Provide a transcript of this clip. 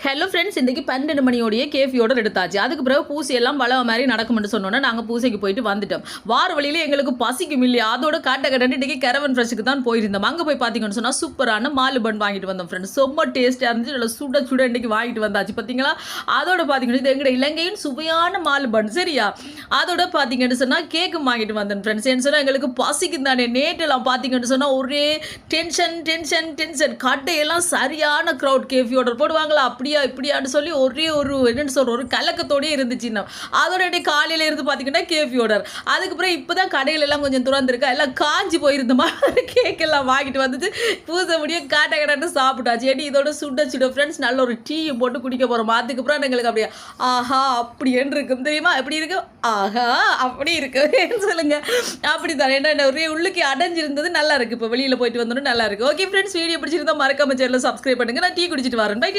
Hello friends, இன்றைக்கி 12 மணியோடைய கேஃபியோட எடுத்தாச்சு. அதுக்கு பிறகு பூசி எல்லாம் பழம் மாதிரி நடக்கும்னு சொன்னோன்னா நாங்கள் பூசைக்கு போயிட்டு வந்துட்டோம். வார வழியில் எங்களுக்கு பசிக்கும் இல்லையா, அதோட காட்ட இன்றைக்கி கரவன் ஃப்ரெஷ்ஷுக்கு தான் போயிருந்தோம். அங்கே போய் பார்த்தீங்கன்னு சொன்னால் சூப்பரான மாலு பன் வாங்கிட்டு வந்தோம் ஃப்ரெண்ட்ஸ். ரொம்ப டேஸ்ட்டாக இருந்துச்சு. நல்லா சுட இன்றைக்கி வாங்கிட்டு வந்தாச்சு. பார்த்தீங்களா, அதோட பார்த்தீங்கன்னா இது எங்கட இலங்கையின் சுவையான மாலு பன். சரியா, அதோட பார்த்தீங்கன்னு சொன்னால் கேக்கும் வாங்கிட்டு வந்தேன் ஃப்ரெண்ட்ஸ். ஏன்னு சொன்னால் எங்களுக்கு பசிக்கும் தானே. நேற்றெல்லாம் பார்த்தீங்கன்னு சொன்னால் ஒரே டென்ஷன் கட்டையெல்லாம் சரியான க்ரௌட். கேஃபி ஆர்டர் போடுவாங்களா இப்படியான்னு சொல்லி ஒரே என்னென்னு சொல்கிற ஒரு கலக்கத்தோடய இருந்துச்சுன்னா அதோட காலையில் இருந்து பார்த்தீங்கன்னா கேஃபி ஆர்டர். அதுக்கப்புறம் இப்போ தான் கடைகள் எல்லாம் கொஞ்சம் திறந்துருக்கா, எல்லாம் காஞ்சி போயிருந்த மாதிரி கேக் எல்லாம் வாங்கிட்டு வந்துட்டு பூச முடியும் காட்டன்னு சாப்பிட்டாச்சு. ஏடி இதோட சுட ஃப்ரெண்ட்ஸ் நல்ல ஒரு டீயும் போட்டு குடிக்க போகிறோம். அதுக்கப்புறம் எங்களுக்கு அப்படியே ஆஹா அப்படின்னு இருக்கும் தெரியுமா. எப்படி இருக்கு, ஆஹா அப்படி இருக்கு சொல்லுங்க. அப்படி தான் என்ன ஒரே உள்ளுக்கு அடைஞ்சிருந்தது நல்லா இருக்குது. இப்போ வெளியில் போயிட்டு வந்தோம் நல்லா இருக்குது. ஓகே ஃப்ரெண்ட்ஸ், வீடியோ பிடிச்சிருந்தா மறக்காம சேனலை சப்ஸ்கிரைப் பண்ணுங்கள். நான் டீ குடிச்சிட்டு வரேன். பை.